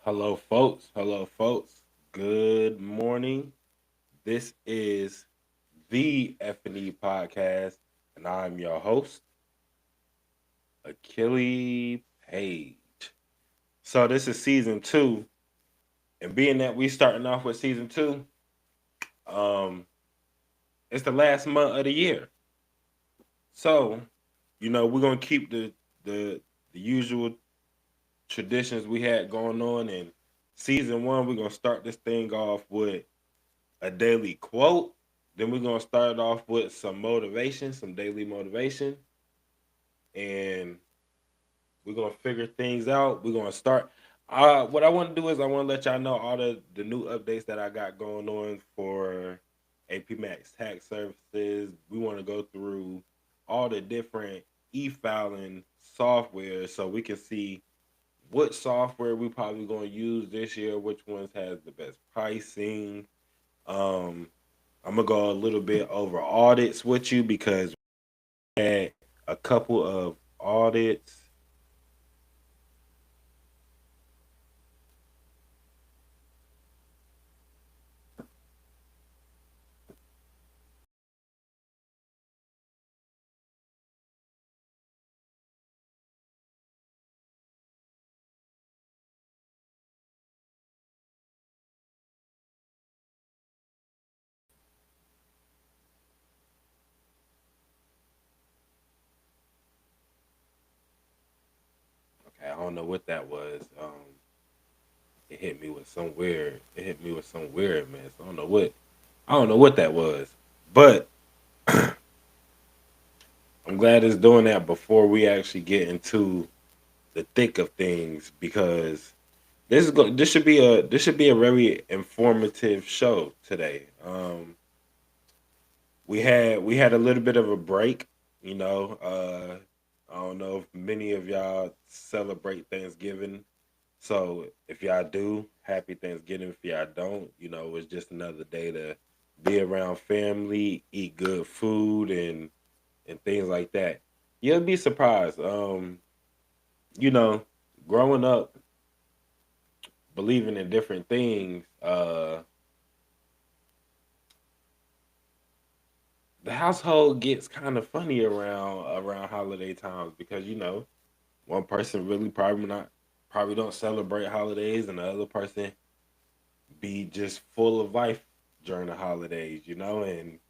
Hello, folks. Hello, folks. Good morning. This is the F&E podcast, and I'm your host, Achille Page. So this is season two, and being that we starting off with season two, um, it's the last month of the year. So, we're gonna keep the the usual traditions we had going on. In season one, we're gonna start this thing off with a daily quote. Then we're gonna start off with some motivation, some daily motivation, and we're gonna figure things out. We're gonna start. What I want to do is I want to let y'all know all the new updates that I got going on for AP Max tax services. We want to go through all the different e-filing software so we can see what software we probably going to use this year, which ones has the best pricing. Um, I'm gonna go a little bit over audits with you because we had a couple of audits. Okay, I don't know what that was. It hit me with some weird. It hit me with some weird mess. I don't know what. I don't know what that was, but I'm glad it's doing that before we actually get into the thick of things because this should be a very informative show today. We had a little bit of a break, you know. I don't know if many of y'all celebrate Thanksgiving. So if y'all do, happy Thanksgiving. If y'all don't, it's just another day to be around family, eat good food and things like that. You'll be surprised. You know, growing up believing in different things, the household gets kind of funny around holiday times because one person really probably don't celebrate holidays and the other person be just full of life during the holidays, and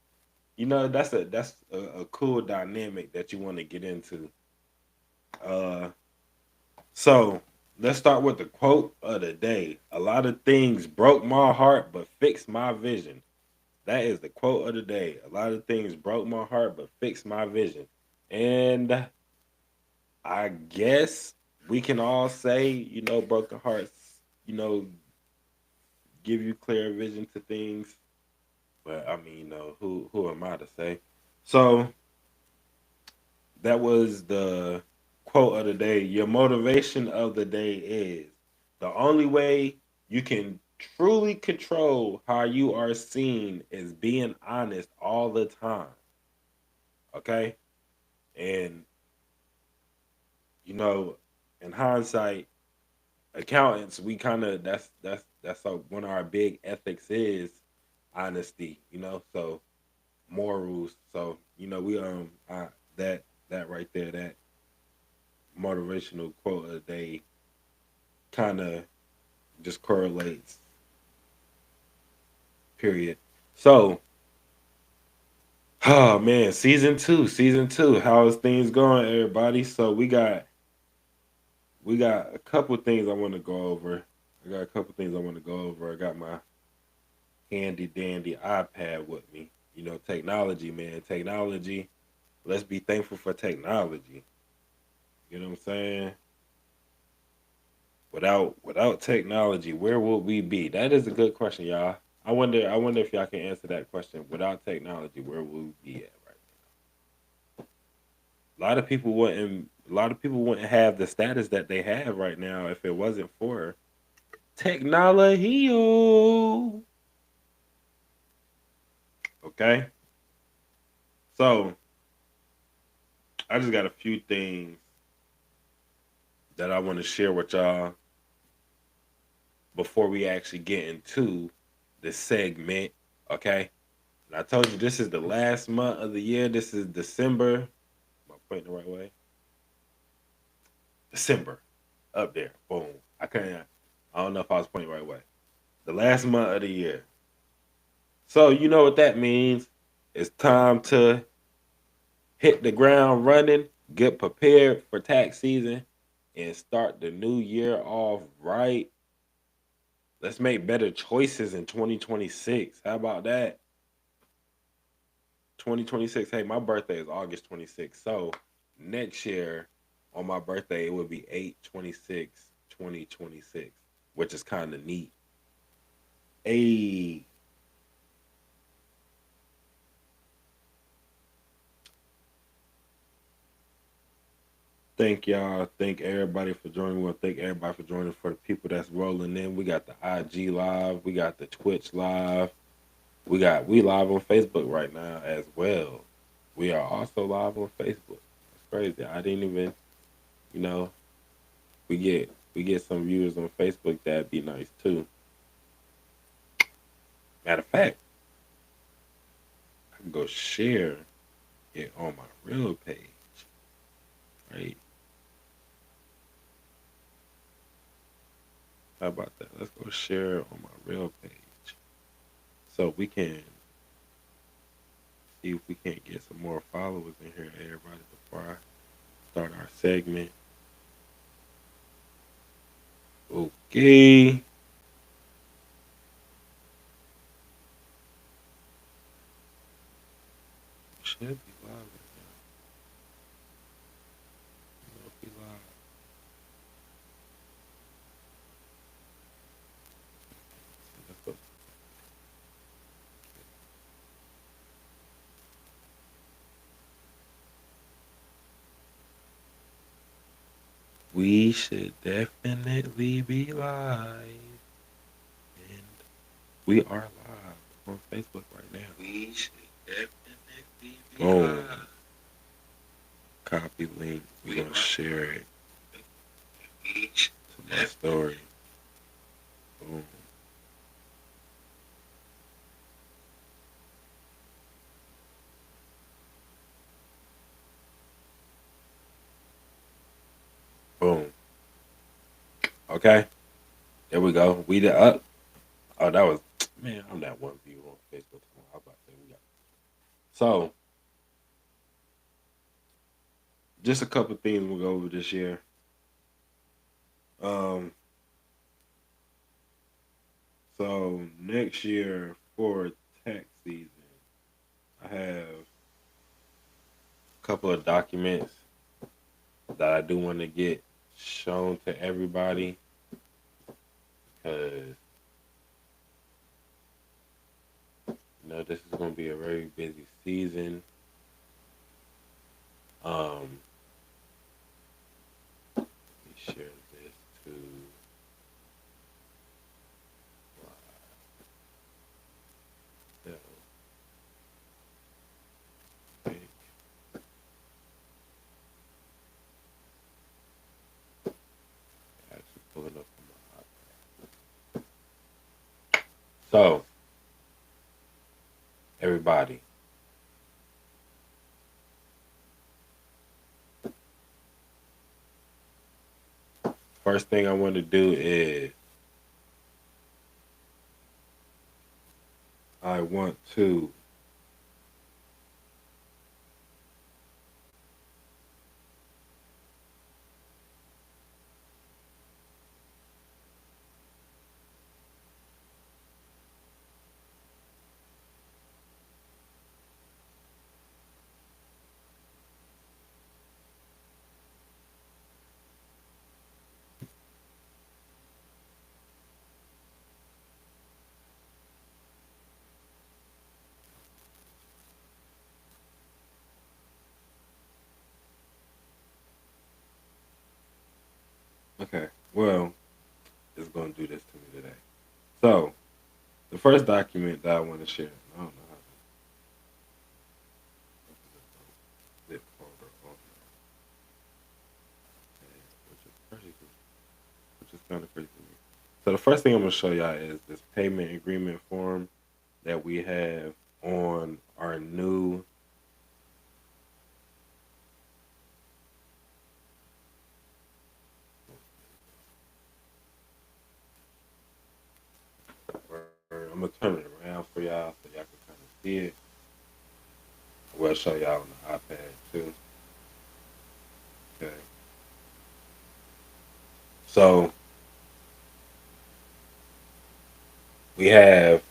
that's a cool dynamic that you want to get into. Uh so let's start with the quote of the day. A lot of things broke my heart but fixed my vision. That is the quote of the day. A lot of things broke my heart but fixed my vision. And I guess we can all say, broken hearts, you know, give you clear vision to things. But I mean, who am I to say? So that was the quote of the day. Your motivation of the day is the only way you can truly control how you are seen is being honest all the time. Okay? And you know, in hindsight, accountants, we kind of that's one of our big ethics is honesty, so morals. So, we that that right there, that motivational quote of the day kind of just correlates. Period. So, oh man, season two. How is things going, everybody? So we got a couple things I want to go over. I got a couple things I want to go over. I got my handy dandy iPad with me. Technology, man, technology. Let's be thankful for technology. You know what I'm saying? Without technology, where would we be? That is a good question, y'all. I wonder if y'all can answer that question. Without technology, where would we be at right now? A lot of people wouldn't have the status that they have right now if it wasn't for technology. Okay? So I just got a few things that I want to share with y'all before we actually get into the segment. Okay. And I told you this is the last month of the year. This is December. Am I pointing the right way? December. Up there. Boom. I don't know if I was pointing the right way. The last month of the year. So you know what that means. It's time to hit the ground running, get prepared for tax season, and start the new year off right. Let's make better choices in 2026. How about that? 2026. Hey, my birthday is August 26th. So next year on my birthday, it would be 8/26, 2026, which is kind of neat. Hey, thank y'all. Thank everybody for joining. We want to thank everybody for joining. For the people that's rolling in, we got the IG live, we got the Twitch live, we live on Facebook right now as well. We are also live on Facebook. It's crazy. I didn't even, you know, we get some viewers on Facebook. That'd be nice too. Matter of fact, I can go share it on my real page. Right? How about that? Let's go share it on my real page. So we can see if we can't get some more followers in here, everybody, before I start our segment. Okay. Should be live right now. Be live. Let's go. We should definitely be live. And we are live on Facebook right now. We should definitely be live. Copy link. We're gonna share it to my story. Boom. Boom. Okay. There we go. We the up. Oh, that was man. I'm that one view on Facebook. I was about to say we got. So just a couple things we'll go over this year. Um. So next year for tax season, I have a couple of documents that I do want to get shown to everybody because this is going to be a very busy season. Let me share this to. Yeah, okay. Actually pulling up on my iPad. So everybody, first thing I want to do is I want to okay. Well, it's going to do this to me today. So the first document that I want to share. I don't know how to zip folder on there, which is crazy. Which is kind of crazy to me. So the first thing I'm gonna show y'all is this payment agreement form that we have on our new I'm gonna turn it around for y'all so y'all can kind of see it. We'll show y'all on the iPad too. Okay. So we have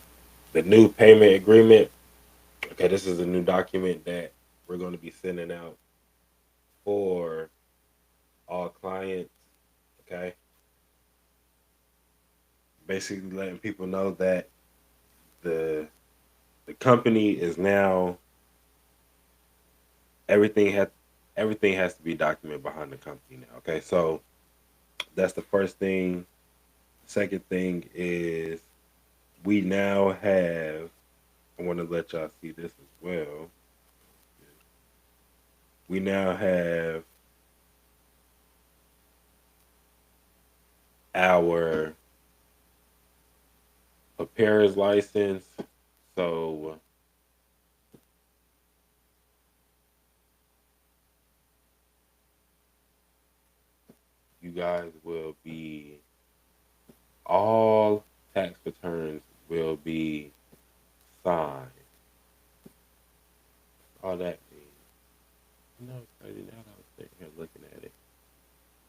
the new payment agreement. Okay, this is a new document that we're going to be sending out for all clients. Okay, basically letting people know that the the company is now everything has everything has to be documented behind the company now. Okay, so that's the first thing. Second thing is we now have. I want to let y'all see this as well. We now have our preparer's license. So you guys will be all tax returns will be signed. All that means. You know, it's crazy now that I was sitting here looking at it.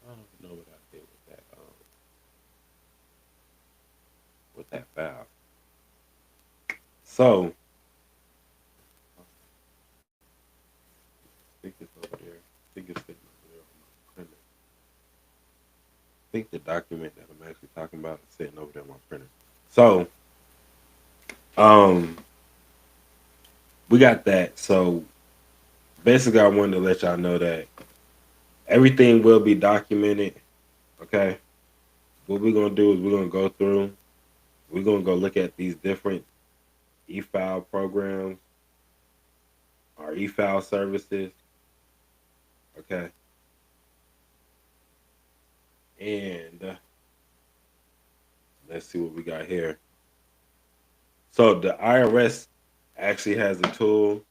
I don't know what I did with that file. So I think it's over there. I think it's sitting over there on my printer. I think the document that I'm actually talking about is sitting over there on my printer. So um we got that. So basically I wanted to let y'all know that everything will be documented. Okay. What we're gonna do is we're gonna go through, we're gonna go look at these different e-file programs, our e-file services. Okay. And let's see what we got here. So the IRS actually has a tool.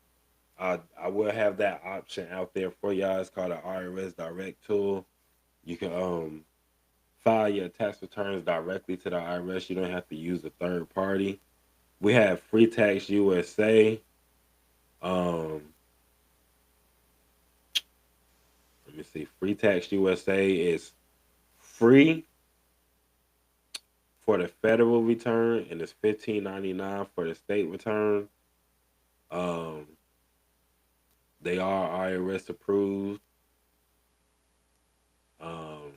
I will have that option out there for y'all. It's called an IRS Direct tool. You can file your tax returns directly to the IRS. You don't have to use a third party. We have Free Tax USA. Um, let me see. Free Tax USA is free for the federal return and it's $15.99 for the state return. Um, they are IRS approved. Um,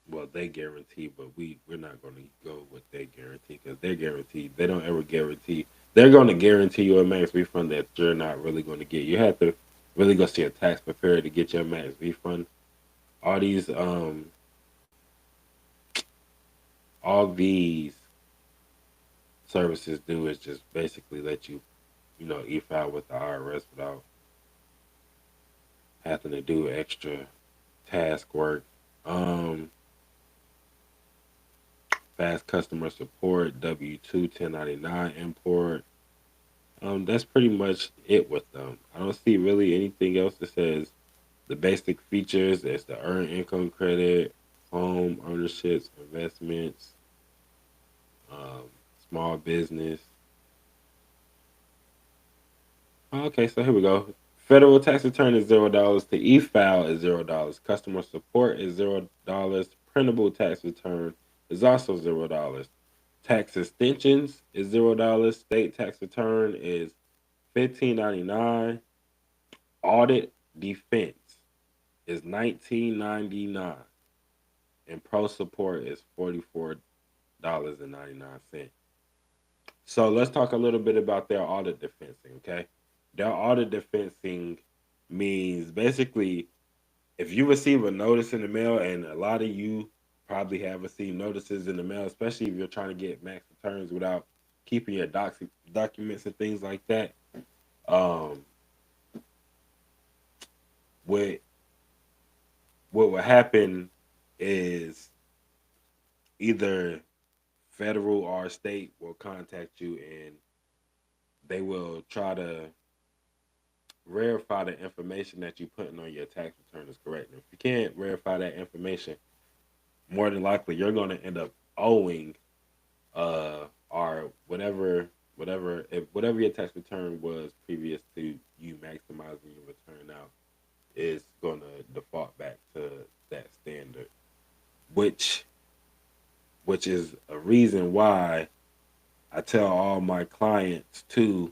well, they guarantee, but we're not going to go with they guarantee because they're guaranteed. They don't ever guarantee. They're going to guarantee you a max refund that you're not really going to get. You have to really go see a tax preparer to get your max refund. All these all these services do is just basically let you, e-file with the IRS without having to do extra task work. Um, Fast customer support, W-2, 1099 import. That's pretty much it with them. I don't see really anything else that says the basic features. It's the earned income credit, home ownerships, investments, um, small business. Okay, so here we go. Federal tax return is $0. The e-file is $0. Customer support is $0. Printable tax return is also $0. Tax extensions is $0. State tax return is $15.99. Audit defense is $19.99. And pro support is $44.99. So let's talk a little bit about their audit defensing, okay? Their audit defensing means basically if you receive a notice in the mail, and a lot of you probably have received notices in the mail, especially if you're trying to get max returns without keeping your documents and things like that. Um, what what will happen is either federal or state will contact you, and they will try to verify the information that you putting on your tax return is correct. If you can't verify that information, more than likely you're going to end up owing or whatever if whatever your tax return was previous to you maximizing your return out is going to default back to that standard, which which is a reason why I tell all my clients to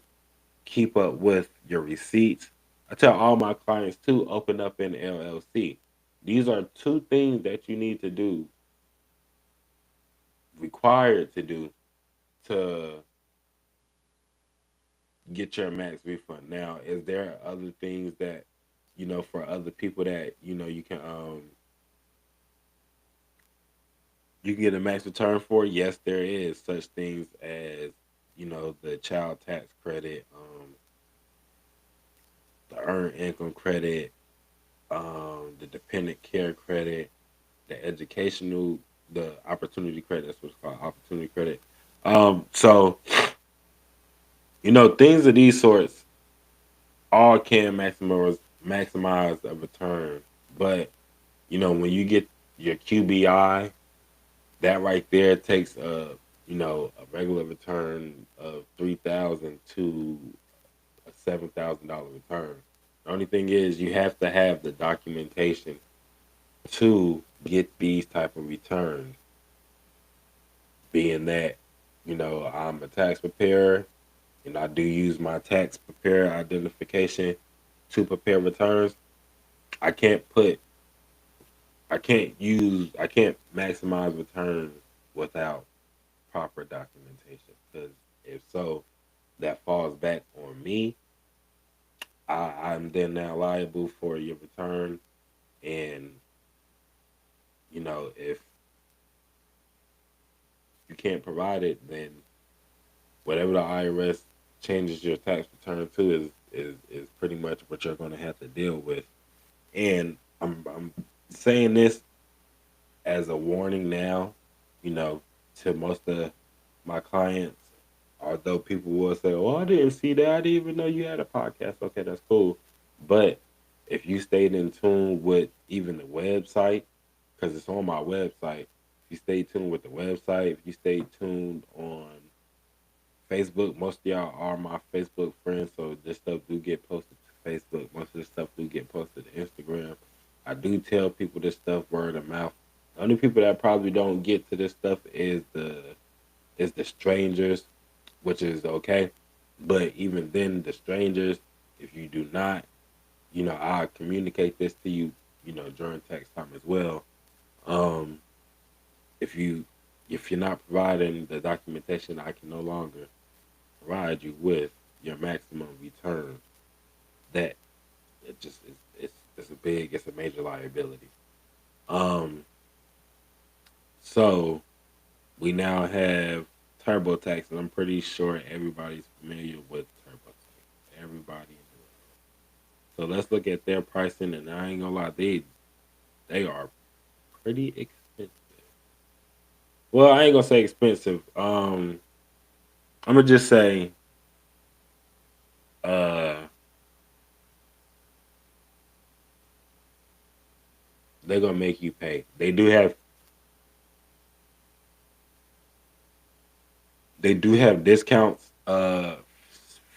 keep up with your receipts. I tell all my clients to open up an LLC. These are two things that you need to do, required to do, to get your max refund. Now, is there other things that for other people that you can get a max return for? Yes, there is such things as the child tax credit, the earned income credit, the dependent care credit, the educational, the opportunity credit. That's what's called, opportunity credit. So things of these sorts all can maximize a return, but when you get your QBI, that right there takes a regular return of 3,000 to a $7,000 return. The only thing is you have to have the documentation to get these type of returns. Being that I'm a tax preparer and I do use my tax preparer identification to prepare returns, I can't put I can't maximize returns without proper documentation, because if so, that falls back on me. I'm then now liable for your return, and if you can't provide it, then whatever the IRS changes your tax return to is pretty much what you're going to have to deal with. And I'm saying this as a warning now, you know, to most of my clients. Although people will say, "Oh, I didn't see that. I didn't even know you had a podcast." Okay, that's cool. But if you stayed in tune with even the website, because it's on my website, if you stay tuned with the website, if you stay tuned on Facebook, most of y'all are my Facebook friends, so this stuff do get posted to Facebook. Most of this stuff do get posted to Instagram. I do tell people this stuff word of mouth. The only people that probably don't get to this stuff is the strangers, which is okay. But even then, the strangers, if you do not, I'll communicate this to you, during text time as well. Um, if you if you're not providing the documentation, I can no longer provide you with your maximum return. That it just is it's a major liability. Um, so we now have TurboTax, and I'm pretty sure everybody's familiar with TurboTax. Everybody in the world. So let's look at their pricing, and I ain't gonna lie, they are pretty expensive. Well, I ain't gonna say expensive. I'm gonna just say uh they're gonna make you pay. They do have discounts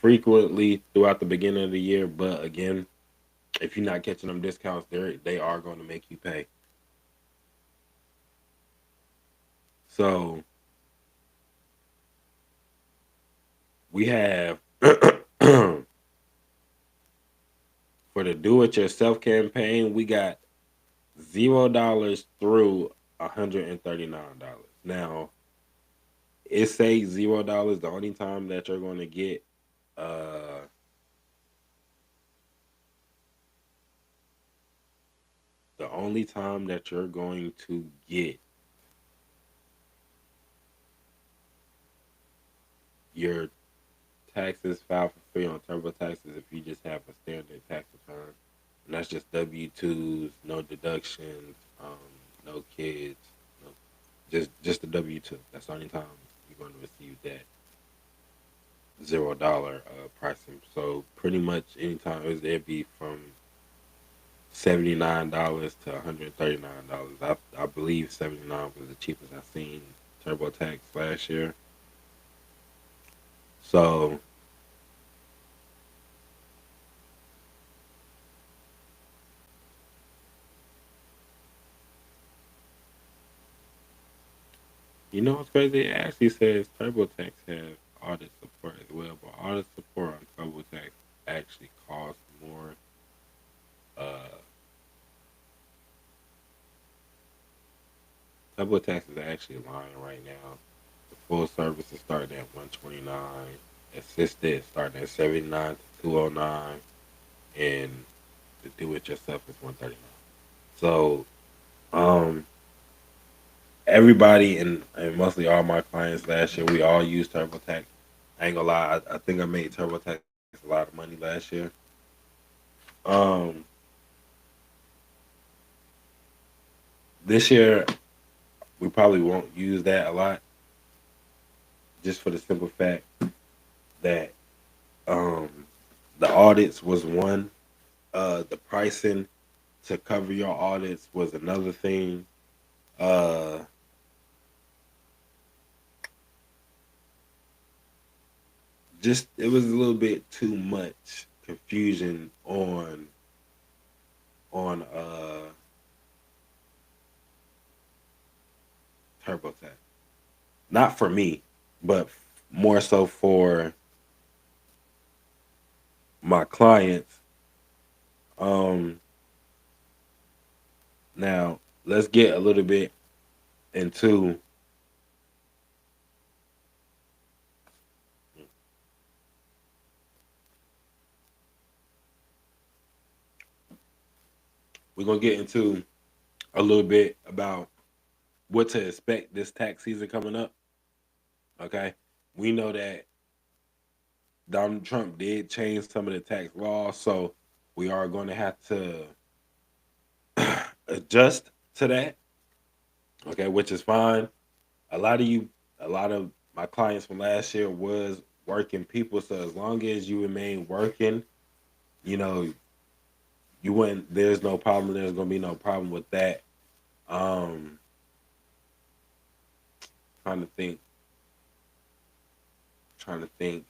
frequently throughout the beginning of the year, but again, if you're not catching them discounts, they are going to make you pay. So we have for the do it yourself campaign, we got $0 through $139. Now it says $0. The only time that you're going to get uh the only time that you're going to get your taxes filed for free on TurboTax is if you just have a standard tax return, and that's just W-2s, no deductions, no kids. No. Just the W-2. That's the only time you're going to receive that $0 pricing. So pretty much anytime it'd be from $79 to $139. I believe 79 was the cheapest I seen TurboTax last year. So you know what's crazy? It actually says TurboTax has audit support as well, but audit support on TurboTax actually costs more. Uh, TurboTax is actually lying right now. The full service is starting at 129. Assisted is starting at 79 to 209, and the do it yourself is 139. So, um, everybody and mostly all my clients last year, we all used TurboTax. I ain't gonna lie, I think I made TurboTax a lot of money last year. Um, this year we probably won't use that a lot, just for the simple fact that um the audits was one, the pricing to cover your audits was another thing. Uh, just it was a little bit too much confusion on TurboTax. Not for me, but more so for my clients. Um, Now let's get a little bit into. We're gonna get into a little bit about what to expect this tax season coming up. Okay, we know that Donald Trump did change some of the tax laws, so we are going to have to adjust to that. Okay, which is fine. A lot of you, a lot of my clients from last year was working people, so as long as you remain working, you know, you wouldn't. There's no problem. There's gonna be no problem with that. Um, trying to think, trying to think.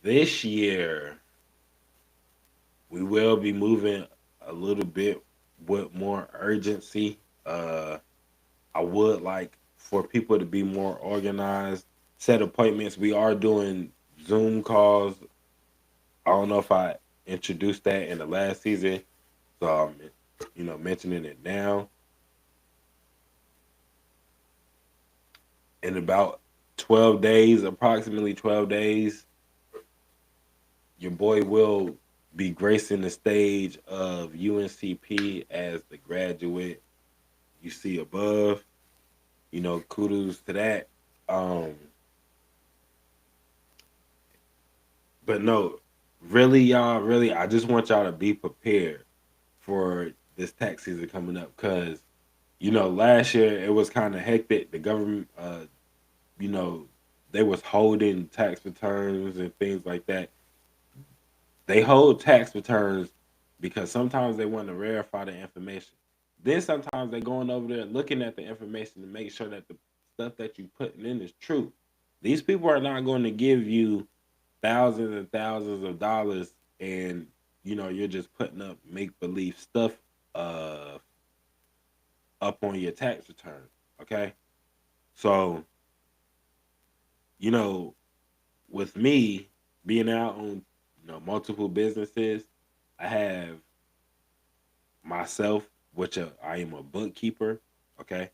This year we will be moving a little bit with more urgency. Uh, I would like for people to be more organized, set appointments. We are doing Zoom calls. I don't know if I introduced that in the last season, so I'm, mentioning it now. In about 12 days, approximately 12 days, your boy will be gracing the stage of UNCP as the graduate you see above. Kudos to that. Um, but no, really, y'all, really, I just want y'all to be prepared for this tax season coming up because, last year it was kind of hectic. The government, you know, they was holding tax returns and things like that. They hold tax returns because sometimes they want to verify the information. Then sometimes they're going over there looking at the information to make sure that the stuff that you putting in is true. These people are not going to give you thousands and thousands of dollars and you're just putting up make believe stuff uh up on your tax return. Okay. So, you know, with me being out on multiple businesses, I have myself, which I am a bookkeeper. Okay,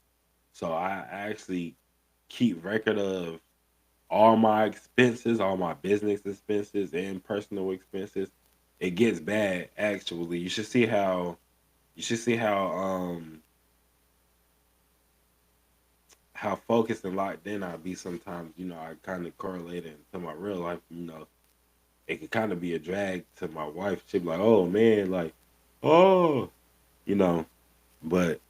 so I actually keep record of all my expenses, all my business expenses and personal expenses. It gets bad actually. You should see how focused and locked in I be sometimes. I kind of correlate it to my real life. It can kind of be a drag to my wife. She'd be like, "Oh man, like, oh, you know." But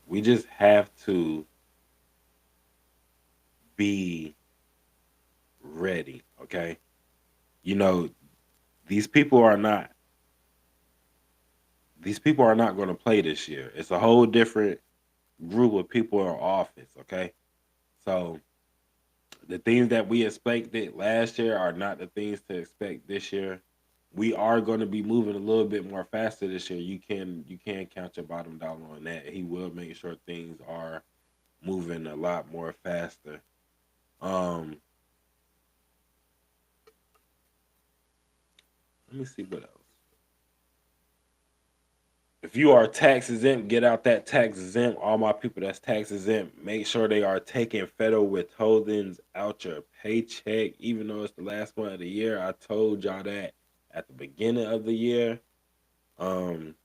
we just have to be ready, okay? You know, these people are not these people are not going to play this year. It's a whole different group of people in office, okay? So the things that we expected last year are not the things to expect this year. We are going to be moving a little bit more faster this year. You can count your bottom dollar on that. He will make sure things are moving a lot more faster. Um, Let me see what else. If you are tax exempt, get out that tax exempt. All my people that's tax exempt, make sure they are taking federal withholdings out your paycheck, even though it's the last one of the year. I told y'all that at the beginning of the year. Um,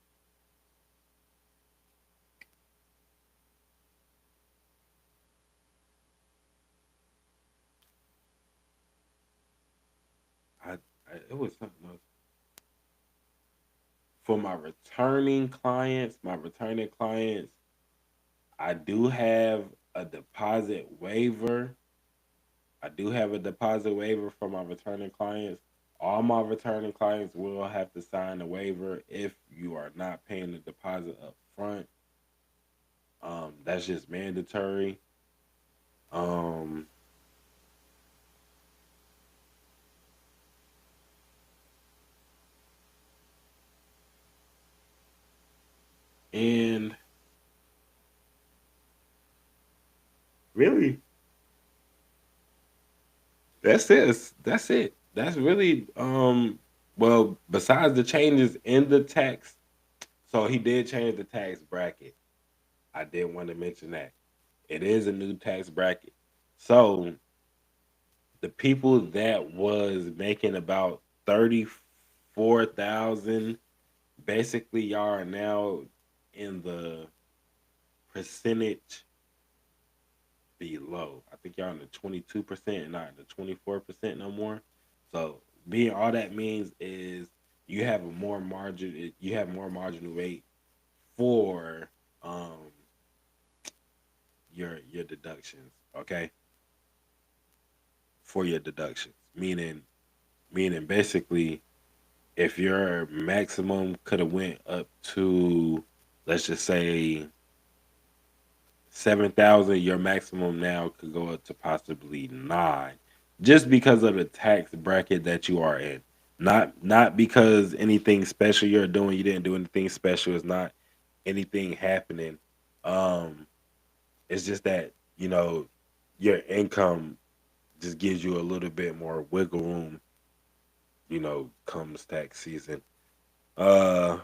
I, it was something else for my returning clients. My returning clients, I do have a deposit waiver. I do have a deposit waiver for my returning clients. All my returning clients will have to sign a waiver if you are not paying the deposit up front. That's just mandatory. Um, and really, that's it. That's it. That's really well, besides the changes in the tax, so he did change the tax bracket. I did want to mention that. It is a new tax bracket. So the people that was making about 34,000, basically y'all are now in the percentage below. I think y'all in the 22% and not the 24% no more. So being all that means is you have a more margin you have more marginal rate for um your deductions, okay? For your deductions. Meaning basically if your maximum could have went up to, let's just say, 7,000, your maximum now could go up to possibly 9, just because of the tax bracket that you are in. Not because anything special you're doing. You didn't do anything special. It's not anything happening. Um, it's just that your income just gives you a little bit more wiggle room. Comes tax season. Uh,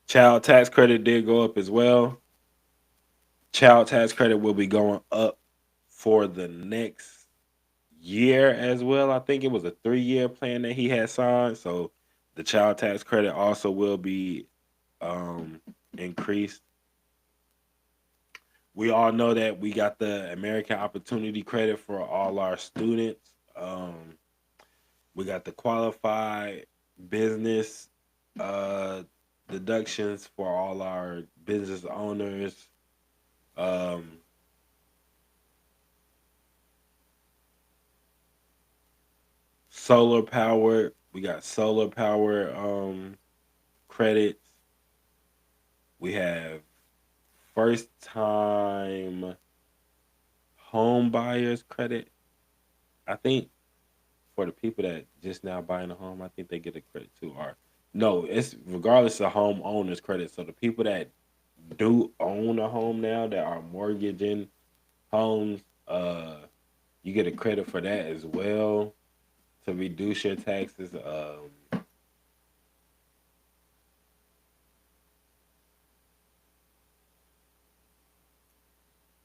Child tax credit did go up as well. Child tax credit will be going up for the next year as well. I think it was a 3-year plan that he had signed. So the child tax credit also will be um, increased. We all know that we got the American Opportunity Credit for all our students. We got the qualified business uh, deductions for all our business owners. Um, Solar power. We got solar power credits. We have first time home buyers credit. I think for the people that just now buying a home, I think they get a credit too. Or no, it's regardless of home owners credit. So the people that do own a home now that are mortgaging homes, you get a credit for that as well to reduce your taxes.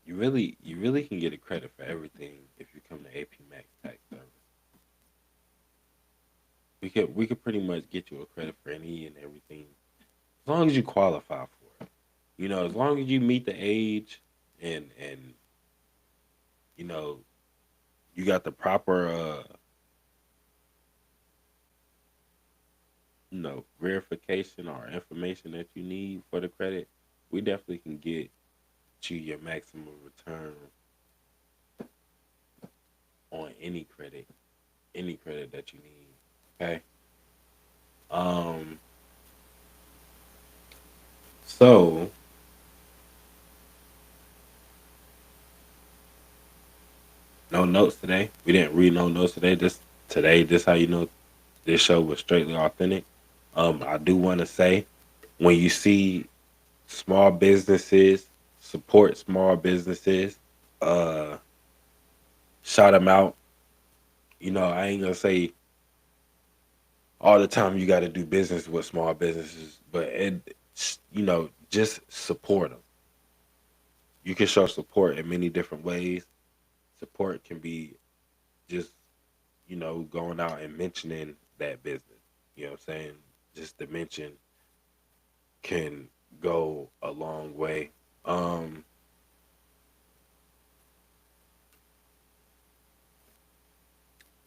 You really can get a credit for everything if you come to AP Max Tax Service. We could pretty much get you a credit for any and everything as long as you qualify for it. As long as you meet the age and you know you got the proper verification or information that you need for the credit, we definitely can get you your maximum return on any credit that you need. Okay. Um. So no notes today. We didn't read no notes today. This how you know this show was straightly authentic. I do want to say when you see small businesses, support small businesses. Uh, Shout them out. I ain't gonna say all the time you got to do business with small businesses, but just support them. You can show support in many different ways. Support can be just going out and mentioning that business. You know what I'm saying? Just the mention can go a long way. Um,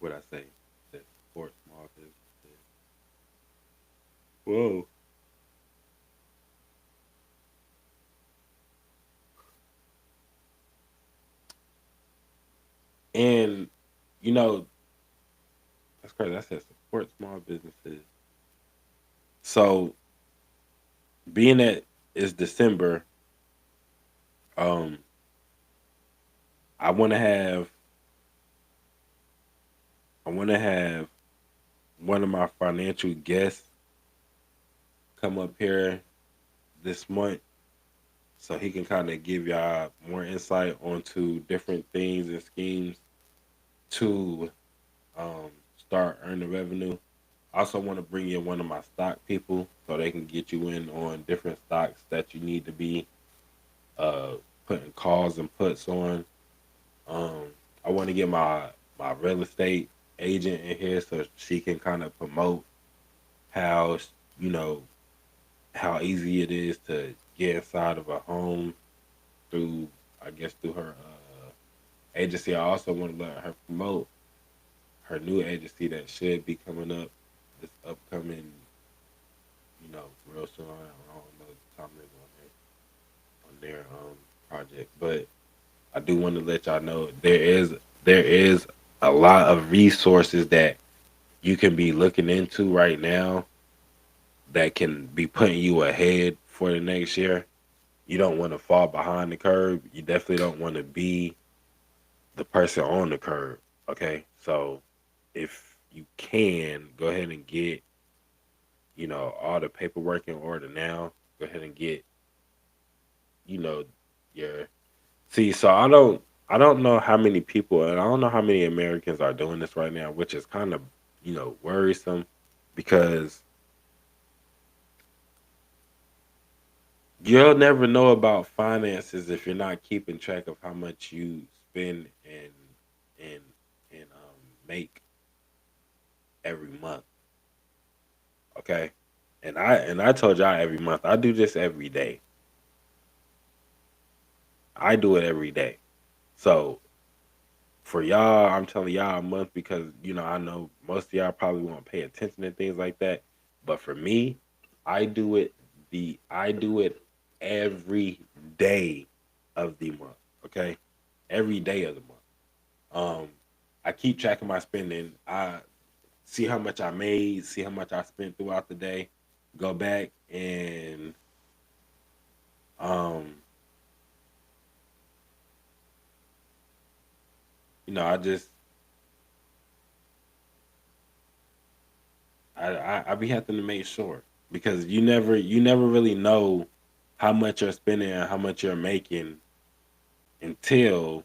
what I say? Said support small businesses. Whoa. And you know that's crazy. I said support small businesses. So being that it's December, um, I want to have I want to have one of my financial guests come up here this month so he can kind of give y'all more insight onto different things and schemes to start earning revenue. I also want to bring in one of my stock people so they can get you in on different stocks that you need to be uh, putting calls and puts on. Um, I want to get my real estate agent in here so she can kind of promote how you know how easy it is to get inside of a home through, I guess, through her agency. I also want to let her promote her new agency that should be coming up this upcoming, real soon. I don't know the time on their project, but I do want to let y'all know there is a lot of resources that you can be looking into right now that can be putting you ahead for the next year. You don't want to fall behind the curve. You definitely don't want to be the person on the curve. Okay. So if you can go ahead and get, all the paperwork in order now, go ahead and get, you know, your see, so I don't know how many people and I don't know how many Americans are doing this right now, which is kind of, worrisome because you'll never know about finances if you're not keeping track of how much you spend and make every month. Okay, and I told y'all every month. I do this every day. I do it every day. So for y'all, I'm telling y'all a month because I know most of y'all probably won't pay attention to things like that. But for me, I do it I do it every day of the month. Okay, every day of the month. I keep track of my spending. I see how much I made, see how much I spent throughout the day. Go back and um, I just I be having to make sure because you never really know how much you're spending and how much you're making until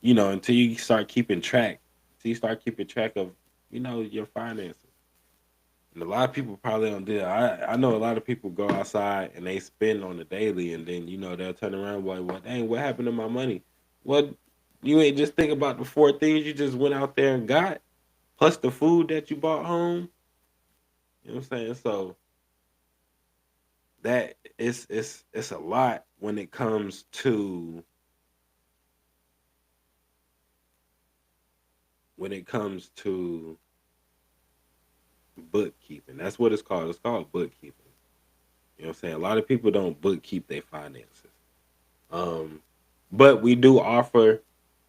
until you start keeping track. Until you start keeping track of your finances. And a lot of people probably don't do that. I know a lot of people go outside and they spend on the daily, and then they'll turn around like, "Well, dang, what happened to my money? What you ain't just think about the four things you just went out there and got, plus the food that you bought home." You know what I'm saying? So that it's a lot when it comes to bookkeeping. That's what it's called. It's called bookkeeping. You know what I'm saying? A lot of people don't bookkeep their finances. Um, but we do offer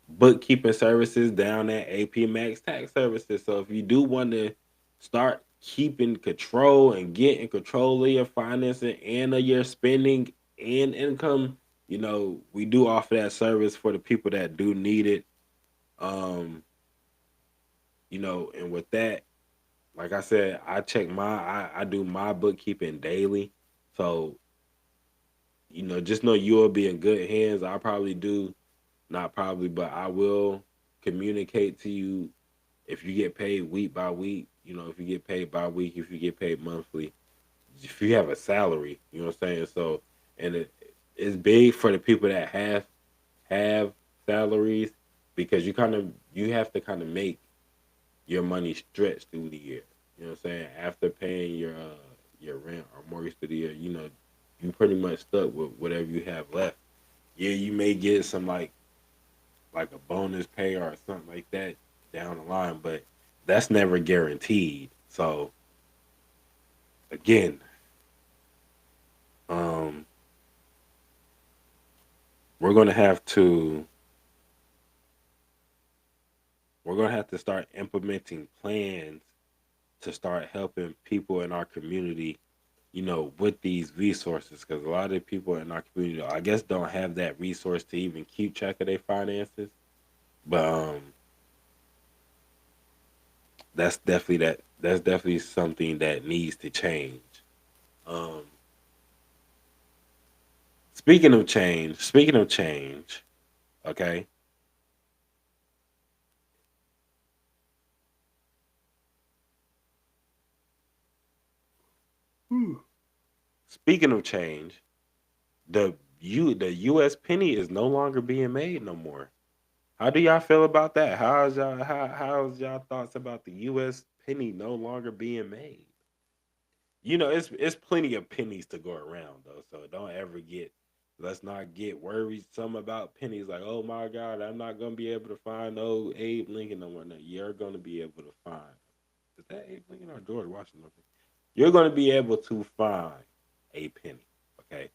bookkeeping services down at AP Max Tax Services. So if you do want to start keeping control and getting control of your financing and of your spending and income, we do offer that service for the people that do need it. Um, and with that, like I said, I do my bookkeeping daily. So, just know you'll be in good hands. I probably do, not probably, but I will communicate to you if you get paid week by week, if you get paid by week, if you get paid monthly, if you have a salary, you know what I'm saying? So, and it's big for the people that have salaries because you have to kind of make your money stretch through the year. You know what I'm saying? After paying your rent or mortgage through the year, you pretty much stuck with whatever you have left. Yeah, you may get some like a bonus pay or something like that down the line, but that's never guaranteed. So again, um, we're gonna have to start implementing plans to start helping people in our community, with these resources because a lot of people in our community, I guess, don't have that resource to even keep track of their finances. But that's definitely something that needs to change. Um, speaking of change, okay. Hmm. Speaking of change, the U.S. penny is no longer being made no more. How do y'all feel about that? How's y'all thoughts about the U.S. penny no longer being made? It's plenty of pennies to go around though, so don't ever get let's not get worried some about pennies like, oh my God, I'm not gonna be able to find no Abe Lincoln no more. No, you're gonna be able to find, is that Abe Lincoln or George Washington? You're gonna be able to find a penny. Okay.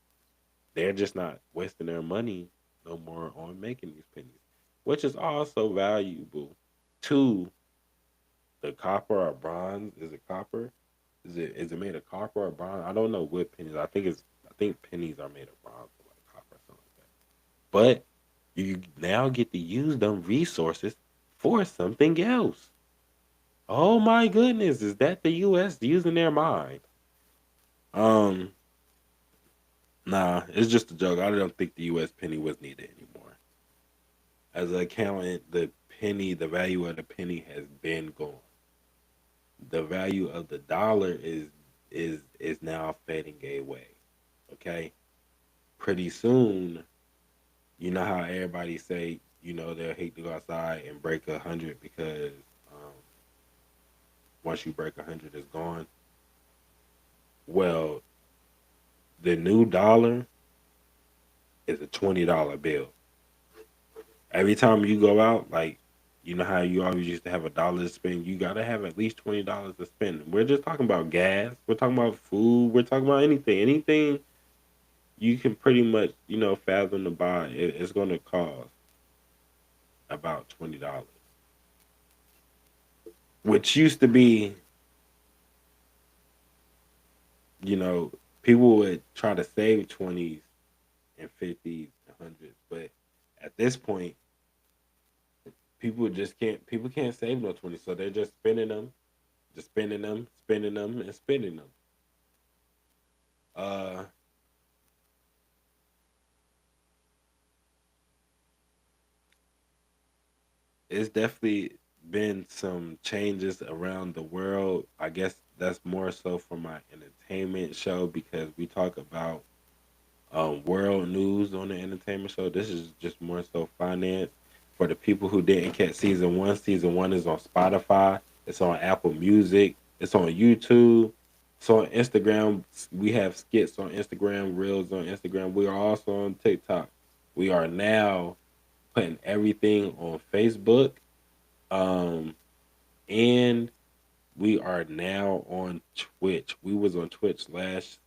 They're just not wasting their money no more on making these pennies, which is also valuable to the copper or bronze. Is it copper? Is it made of copper or bronze? I don't know what pennies. I think pennies are made of bronze or like copper or something like that. But you now get to use them resources for something else. Oh my goodness, is that the US using their mind? Um, nah, it's just a joke. I don't think the US penny was needed anymore. As an accountant, the value of the penny has been gone. The value of the dollar is now fading away. Okay, pretty soon, you know how everybody say, they'll hate to go outside and break 100 because um, once you break 100, it's gone. Well, the new dollar is a $20 bill. Every time you go out, like, you know how you always used to have $1 to spend, you gotta have at least $20 to spend. We're just talking about gas. We're talking about food. We're talking about anything. Anything you can pretty much, fathom to buy. It's gonna cost about $20, which used to be, you know, people would try to save 20s and 50s and hundreds, but at this point, people can't save no 20s, so they're just spending them, spending them, and spending them. Uh, it's definitely been some changes around the world. I guess that's more so for my entertainment show because we talk about world news on the entertainment show. This is just more so finance. For the people who didn't catch season one is on Spotify. It's on Apple Music. It's on YouTube. It's on Instagram. We have skits on Instagram, reels on Instagram. We are also on TikTok. We are now putting everything on Facebook. Um, and we are now on Twitch. We was on Twitch last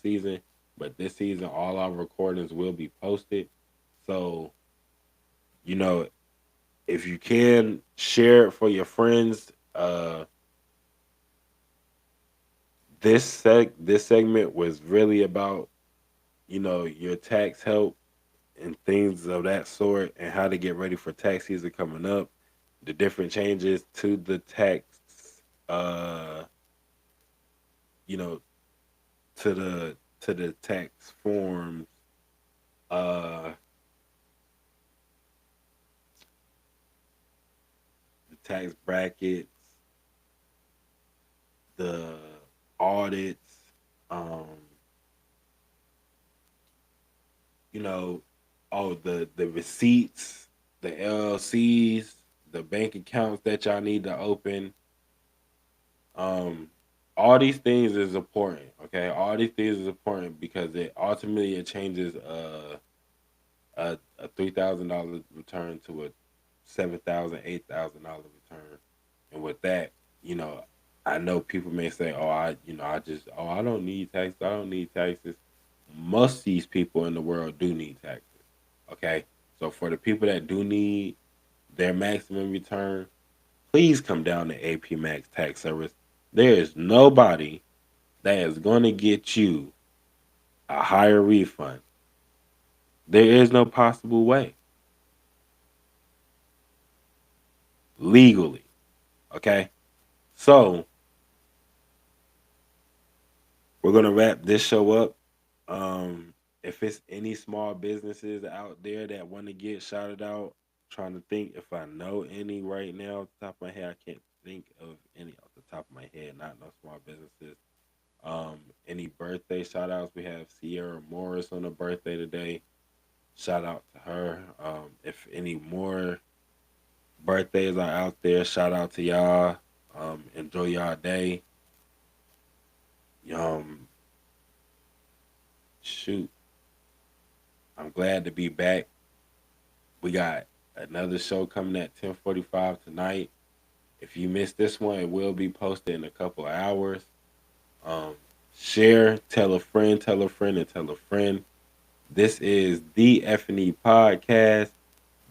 season, but this season all our recordings will be posted. So, you know, if you can share it for your friends, this segment was really about, your tax help and things of that sort, and how to get ready for tax season coming up, the different changes to the tax, uh you know to the tax forms, uh the tax brackets, the audits, um you know the receipts, the LLCs, the bank accounts that y'all need to open. um all these things is important. Okay, all these things is important because it changes a $3,000 return to a 7,000, $8,000 return. And with that, you know I know people may say, oh, I don't need taxes, I don't need taxes. Most of these people in the world do need taxes. Okay, so for the people that do need their maximum return, please come down to AP Max Tax Service. There is nobody that is going to get you a higher refund. There is no possible way legally. Okay, so we're gonna wrap this show up. If it's any small businesses out there that want to get shouted out, trying to think if I know any right now off the top of my head. I can't think of any off the top of my head. Not no small businesses. Any birthday shout outs? We have Sierra Morris on her birthday today. Shout out to her. If any more birthdays are out there, shout out to y'all. Enjoy y'all day. Um, Shoot, I'm glad to be back. We got another show coming at 10:45 tonight. If you missed this one, it will be posted in a couple of hours. Um, Share, tell a friend, tell a friend, and tell a friend. This is the F&E podcast.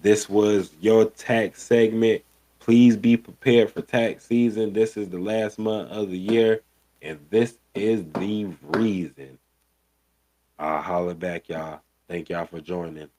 This was your tax segment. Please be prepared for tax season. This is the last month of the year, and this is the reason. I'll holler back, y'all. Thank y'all for joining.